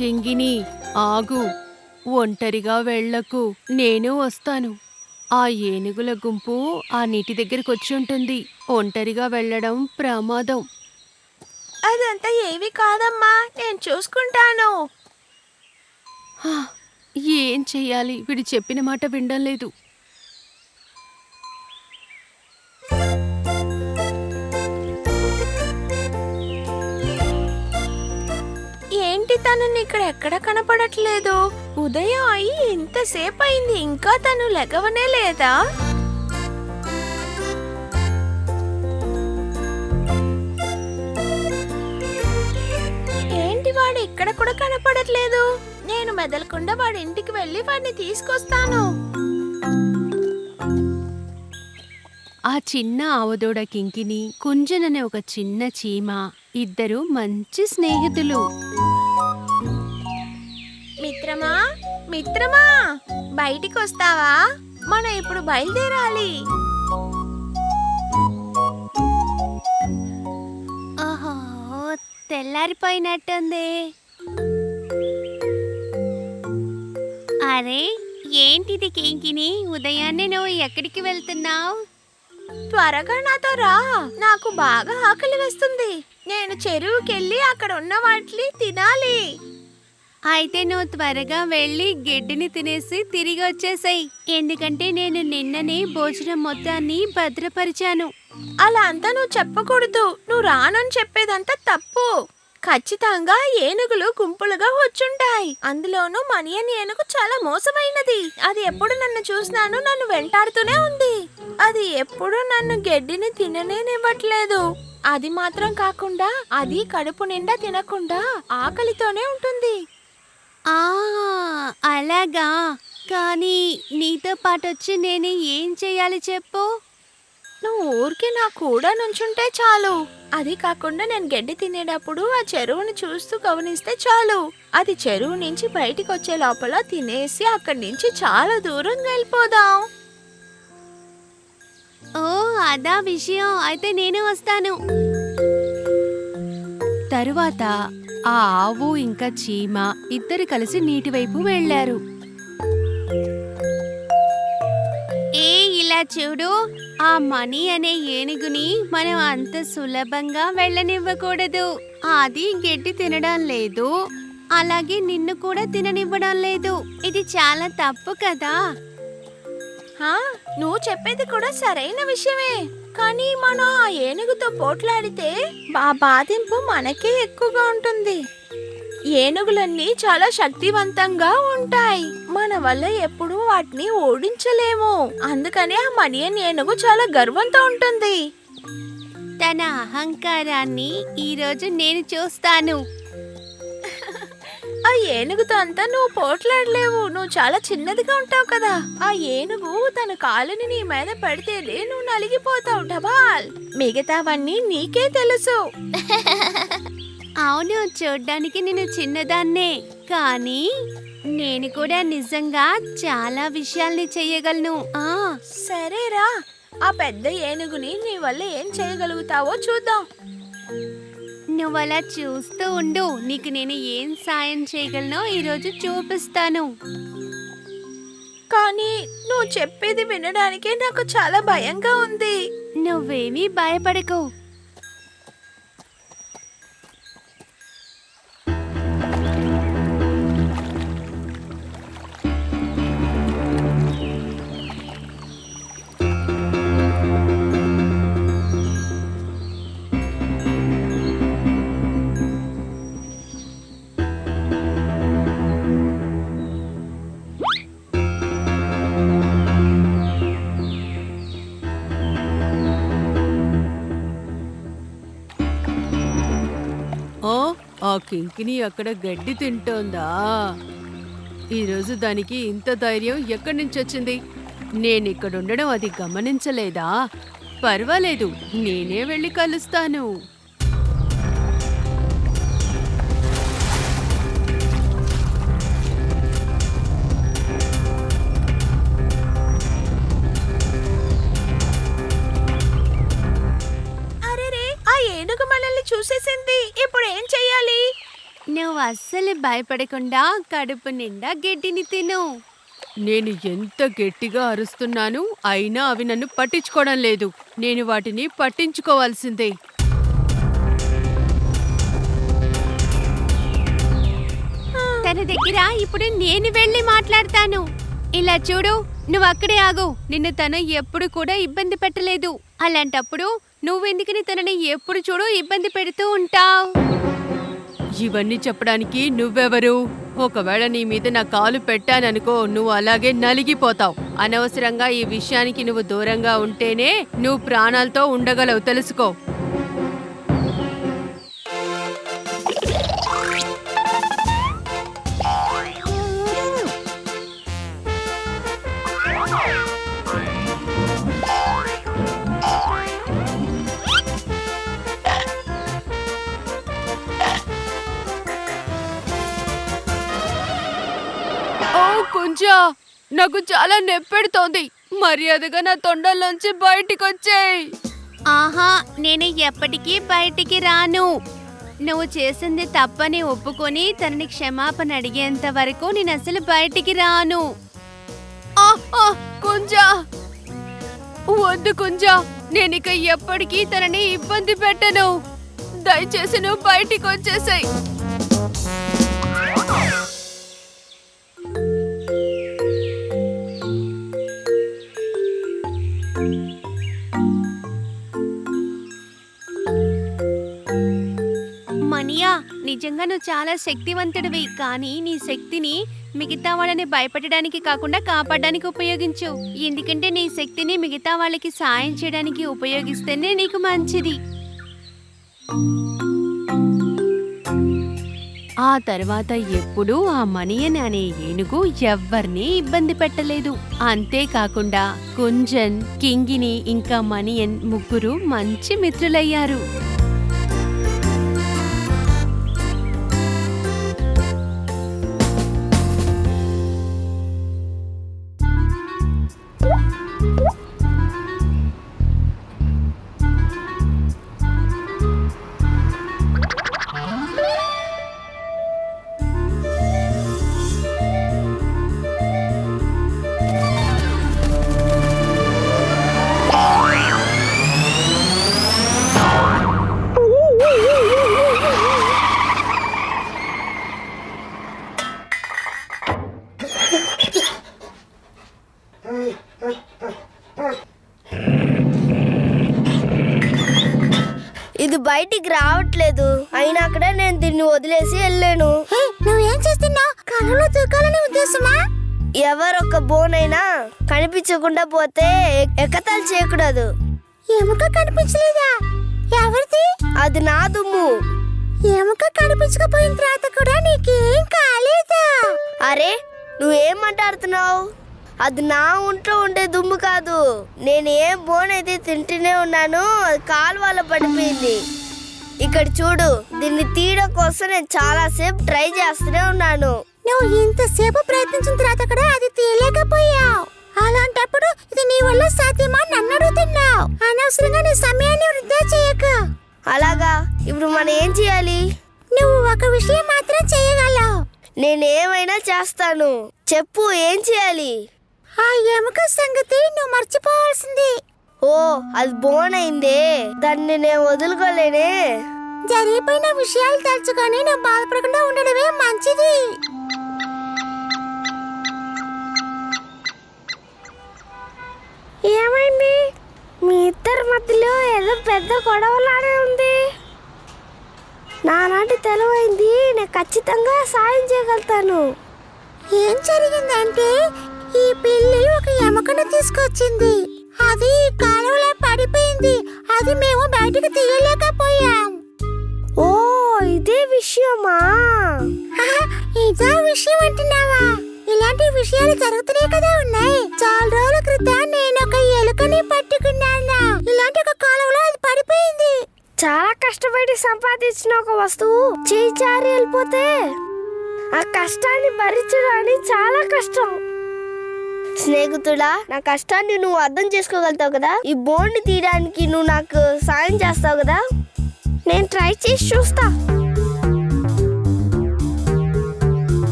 కింగిని ఆగు, ఒంటరిగా వెళ్ళకు, నేను వస్తాను. ఆ ఏనుగుల గుంపు ఆ నీటి దగ్గరికి వచ్చి ఉంటుంది. ఒంటరిగా వెళ్ళడం ప్రమాదం. అదంతా ఏవి కాదమ్మా, నేను చూసుకుంటాను. ఏం చెయ్యాలి? వీడు చెప్పిన మాట వినడం లేదు. ఏంటి తను ఇక్కడ ఎక్కడ కనపడట్లేదు? ఉదయం అయి ఇంతసేపు అయింది, ఇంకా తను లెగవనే లేదా? ఏంటి వాడు ఇక్కడ కూడా కనపడట్లేదు? నేను మెదలకుండా వాడి ఇంటికి వెళ్ళి వాడిని తీసుకొస్తాను. ఆ చిన్న ఆవుదోడ కింకిని, కుంజన్ అనే ఒక చిన్న చీమ, ఇద్దరు మంచి స్నేహితులు. మిత్రమా, మిత్రమా, బయటికి వస్తావా? మనం ఇప్పుడు బయలుదేరాలి. ఓహో, తెల్లారిపోయినట్టుంది. అరే ఏంటిది కింకిని, ఉదయాన్నే నువ్వు ఎక్కడికి వెళ్తున్నావు? త్వరగా నాతో రా, నాకు బాగా ఆకలి వేస్తుంది. నేను చెరువుకెళ్ళి అక్కడ ఉన్న వాటిని తినాలి. అయితే నువ్వు త్వరగా వెళ్ళి గడ్డిని తినేసి తిరిగి వచ్చేసాయి, ఎందుకంటే నేను నిన్ననే భోజనం మొత్తాన్ని భద్రపరిచాను. అలా అంతా నువ్వు చెప్పకూడదు. నువ్వు రానని చెప్పేదంతా తప్పు. ఖచ్చితంగా ఏనుగులు గుంపులుగా వచ్చుంటాయి. అందులోనూ మణి అని ఏనుగు చాలా మోసమైనది. అది ఎప్పుడు నన్ను చూసినాను నన్ను వెంటాడుతూనే ఉంది. అది ఎప్పుడు నన్ను గడ్డిని తిననేనివ్వట్లేదు. అది మాత్రం కాకుండా అది కడుపు నిండా తినకుండా ఆకలితోనే ఉంటుంది. అలాగా? కానీ నీతో పాటు వచ్చి నేను ఏం చెయ్యాలి చెప్పు? నువ్వు ఊరికి నా కూడా నుంచుంటే చాలు. అది కాకుండా నేను గడ్డి తినేటప్పుడు ఆ చెరువుని చూస్తూ గమనిస్తే చాలు. అది చెరువు నుంచి బయటికి వచ్చే లోపల తినేసి అక్కడి నుంచి చాలా దూరం వెళ్ళిపోదాం. ఓ అదా విషయం, అయితే నేను వస్తాను. తరువాత ఆ ఆవు ఇంకా చీమ ఇద్దరు కలిసి నీటి వైపు వెళ్లారు. ఇలా ఇలా చూడు, ఆ మనీ అనే ఏనుగుని మనం అంత సులభంగా వెళ్ళనివ్వకూడదు. అది గడ్డి తినడం లేదు, అలాగే నిన్ను కూడా తిననివ్వడం లేదు. ఇది చాలా తప్పు కదా. నువ్వు చెప్పేది కూడా సరైన విషయమే, కానీ మనం ఆ ఏనుగుతో పోట్లాడితే ఆ బాధింపు మనకే ఎక్కువగా ఉంటుంది. ఏనుగులన్నీ చాలా శక్తివంతంగా ఉంటాయి, మన వల్ల ఎప్పుడూ వాటిని ఓడించలేము. అందుకని ఆ మనియన్ ఏనుగు చాలా గర్వంతో ఉంటుంది. తన అహంకారాన్ని ఈరోజు నేను చూస్తాను. ఆ ఏనుగుతో అంతా నువ్వు పోట్లాడలేవు, నువ్వు చాలా చిన్నదిగా ఉంటావు కదా. ఆ ఏనుగు తన కాలుని నీ మీద పెడితేనే నువ్వు నలిగిపోతావు డబాల్. మిగతావన్నీ నీకే తెలుసు. అవును, చూడ్డానికి నేను చిన్నదాన్నే, కానీ నేను కూడా నిజంగా చాలా విషయాల్ని చెయ్యగలను. సరేరా, ఆ పెద్ద ఏనుగుని నీ వల్ల ఏం చేయగలుగుతావో చూద్దాం. నువ్వలా చూస్తూ ఉండు, నీకు నేను ఏం సాయం చేయగలనో ఈరోజు చూపిస్తాను. కానీ నువ్వు చెప్పేది వినడానికే నాకు చాలా భయంగా ఉంది. నువ్వేమీ భయపడకు. ఆ కింకిని అక్కడ గడ్డి తింటోందా? ఈరోజు దానికి ఇంత ధైర్యం ఎక్కడి నుంచి వచ్చింది? నేనిక్కడ ఉండడం అది గమనించలేదా? పర్వాలేదు, నేనే వెళ్ళి కలుస్తాను. ఏనుగు మనల్ని చూసేసింది, ఇప్పుడు ఏం చెయ్యాలి? నువ్వు అస్సలు భయపడకుండా కడుపు నిండా గడ్డిని తిను. నేను ఎంత గట్టిగా అరుస్తున్నాను, అయినా అవి నన్ను పట్టించుకోవడం లేదు. నేను వాటిని పట్టించుకోవాల్సిందే. తన దగ్గర ఇప్పుడు నేను వెళ్ళి మాట్లాడతాను. ఇలా చూడు, నువ్వు అక్కడే ఆగు. నిన్ను తను ఎప్పుడు కూడా ఇబ్బంది పెట్టలేదు. అలాంటప్పుడు నువ్వెందుకని తనని ఎప్పుడు చూడు ఇబ్బంది పెడుతూ ఉంటావు? ఇవన్నీ చెప్పడానికి నువ్వెవరు? ఒకవేళ నీ మీద నా కాలు పెట్టాననుకో, నువ్వు అలాగే నలిగిపోతావు. అనవసరంగా ఈ విషయానికి నువ్వు దూరంగా ఉంటేనే నువ్వు ప్రాణాలతో ఉండగలవు, తెలుసుకో. కొంచెం నాకు చాలా నొప్పెడుతోంది. మర్యాదగా నా తొండల్లోంచి బయటికొచ్చేయ్. ఆహా, నేను ఎప్పటికీ బయటికి రాను. నువ్వు చేసింది తప్పని ఒప్పుకొని తనని క్షమాపణ అడిగేంత వరకు నేను అసలు బయటికి రాను. కుంజా, వద్దు కుంజా, నేనిక ఎప్పటికీ తనని ఇబ్బంది పెట్టను. దయచేసి నువ్వు బయటికి వచ్చేసాయి. మనియా, నిజంగా నువ్వు చాలా శక్తివంతుడివి, కానీ నీ శక్తిని మిగతా వాళ్ళని భయపెట్టడానికి కాకుండా కాపాడడానికి ఉపయోగించు. ఎందుకంటే నీ శక్తిని మిగతా వాళ్ళకి సాయం చేయడానికి ఉపయోగిస్తేనే నీకు మంచిది. ఆ తర్వాత ఎప్పుడూ ఆ మనియన్ అనే ఏనుగు ఎవ్వరినీ ఇబ్బంది పెట్టలేదు. అంతేకాకుండా కుంజన్, కింగిని ఇంకా మనియన్ ముగ్గురు మంచి మిత్రులయ్యారు. ఇది బయటికి రావట్లేదు. అయినా అక్కడ నేను దీన్ని వదిలేసి వెళ్ళాను. నువ్వేం చేస్తున్నావు? కళ్ళలో దూకాలని ఉద్దేశమా? ఎవరొక్క బోనైనా కనిపించకుండా పోతే ఎక్కతాలు చేయకూడదు. ఎముక కనిపించలేదా? ఎవరిది? అది నా దుమ్ము. ఎముక కనిపించకపోయిన తర్వాత కూడా నీకేం కాలేదా? అరే నువ్వేం మాట్లాడుతున్నావు? అది నా ఒంట్లో ఉండే దుమ్ము కాదు. నేను ఏ బోన్ అయితే తింటూనే ఉన్నాను, అది కాలువలో పడిపోయింది. ఇక్కడ చూడు, దీన్ని తీయడం కోసం నేను చాలా సేపు ట్రై చేస్తూనే ఉన్నాను. నువ్వు ఇంతసేపు ప్రయత్నించిన తర్వాత కూడా అది తీయలేకపోయావు. అలాంటప్పుడు ఇది నీ వల్ల సాధ్యమా నన్ను అడుగుతున్నావు. అనవసరంగా నీ సమయాన్ని వృధా చేయక. అలాగా, ఇప్పుడు మనం ఏం చేయాలి? నువ్వు ఒక విషయం మాత్రం చేయగలవు. నేనేమైనా చేస్తాను. చెప్పు, ఏం చేయాలి? ఆ ఎముక సంగతి నువ్వు మర్చిపోవాల్సింది. ఓ, అది బోన్ అయిందే, దాన్ని నేను వదులుకోలేనే. జరిగిపోయిన విషయాలు తలుచుకొని నువ్వు బాధపడకుండా ఉండడమే మంచిది. ఏమైంది? మీ ఇద్దరి మధ్యలో ఏదో పెద్ద గొడవలానే ఉంది. నానాటి తెలివైంది, నేను ఖచ్చితంగా సాయం చేయగలుగుతాను. ఏం జరిగిందంటే ఈ పిల్లి ఒక ఎముకను తీసుకొచ్చింది. అది కాలువలో పడిపోయింది. అది మేము బయటకు తీయలేకపోయాం. ఓ, ఇదే విషయమా? ఇదే విషయం అంటున్నావా? ఇలాంటి విషయాలు జరుగుతూనే కదా ఉన్నాయి. చాలా రోజుల క్రితం నేను ఒక ఎలుకని పట్టుకున్నాను. ఇలాంటి ఒక కాలువలో అది పడిపోయింది. చాలా కష్టపడి సంపాదించిన ఒక వస్తువు చేయి జారి వెళ్ళిపోతే ఆ కష్టాన్ని భరించడానికి చాలా కష్టం. స్నేహితుడా, నా కష్టాన్ని నువ్వు అర్థం చేసుకోగలుగుతావు కదా. ఈ బోన్ని తీయడానికి నువ్వు నాకు సాయం చేస్తావు కదా. నేను ట్రై చేసి చూస్తా.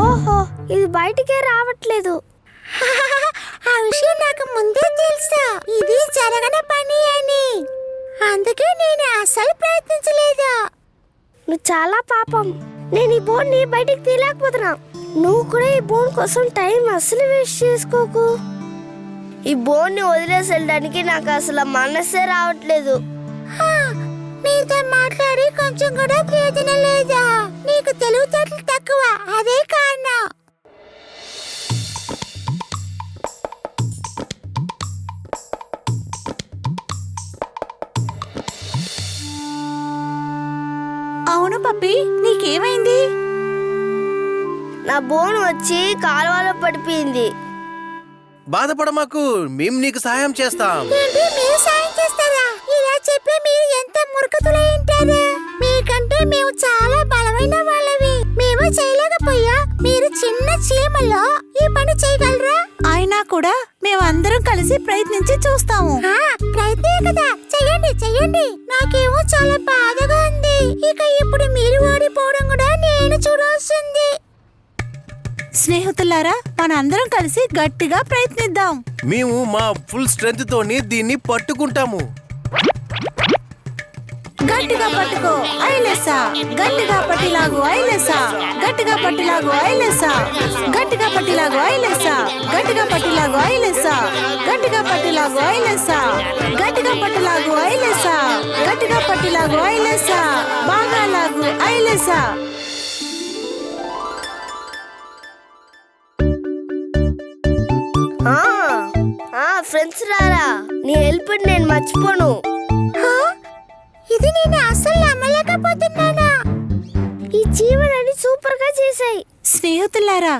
ఓహో, ఇది బయటికే రావట్లేదు. ఆ విషయం నాకు ముందే తెలుసా. ఇది జరగని పని అని. అందుకే నేను అసలు ప్రయత్నించలేదు. నువ్వు చాలా పాపం. నేను ఈ బోన్ని బయటికి తీయలేకపోతున్నా. నువ్వు కూడా ఈ బోన్ కోసం టైం అసలు వేస్ట్ చేసుకోకు. ఈ బోన్ని వదిలేసి వెళ్ళడానికి నాకు అసలు మనసే రావట్లేదు. నీతో మాట్లాడి కొంచెం కూడా ప్రయోజనం లేదా? నీకు తెలివితేటలు తక్కువ, అదే కారణం. అవును పప్పి, నీకేమైంది? నా బోన్ వచ్చి కాలువలో పడిపోయింది. బాధపడమాకు, మేము నీకు సహాయం చేస్తాం. ఏంటి, మీరు సాయం చేస్తారా? ఇలా చెప్పి మీరు ఎంత మురుకతులై ఉంటారు. మీకంటే మేము చాలా బలమైన వాళ్ళవి. మేము చేయలేకపోయా, మీరు చిన్న చీమలో ఈ పని చేయగలరా? అయినా కూడా మేమందరం కలిసి ప్రయత్నించి చూస్తాము. ప్రయత్నే కదా, చెయ్యండి చెయ్యండి. నాకేమో చాలా బాధగా ఉంది. ఇక ఇప్పుడు మీరు ఓడిపోవడం కూడా నేను చూడాల్సింది. స్నేహితులారా, మనందరం కలిసి గట్టిగా ప్రయత్నిద్దాం. మేము మా ఫుల్ స్ట్రెంగ్త్ తోని దీన్ని పట్టుకుంటాము. గట్టిగా పట్టుకో ఐలెసా, గట్టిగా పట్టిలాగు ఐలెసా, గట్టిగా పట్టిలాగు ఐలెసా, గట్టిగా పట్టిలాగు ఐలెసా, గట్టిగా పట్టిలాగు ఐలెసా, గట్టిగా పట్టిలాగు ఐలెసా, గట్టిగా పట్టిలాగు ఐలెసా, గట్టిగా పట్టిలాగు ఐలెసా, బాగా లాగు ఐలెసా. ఫ్రెండ్స్ రారా, నీ హెల్ప్ నేను మర్చిపోను. ఇది నేను అసలు నమ్మలేకపోతున్నానా. ఈ జీవనాన్ని సూపర్ గా చేశాయి. స్నేహితులారా,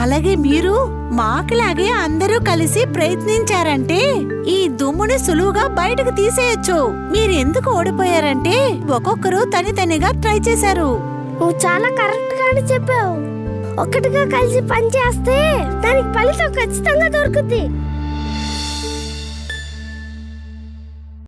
అలాగే మీరు మాకులాగే అందరూ కలిసి ప్రయత్నించారంటే ఈ దుమ్ముని సులువుగా బయటకు తీసేయొచ్చు. మీరు ఎందుకు ఓడిపోయారంటే ఒక్కొక్కరు తనిగా ట్రై చేశారు. నువ్వు చాలా కరెక్ట్ గానే చెప్పావు. ఒక్కటిగా కలిసి పని చేస్తే దానికి ఫలితం ఖచ్చితంగా దొరుకుతుంది.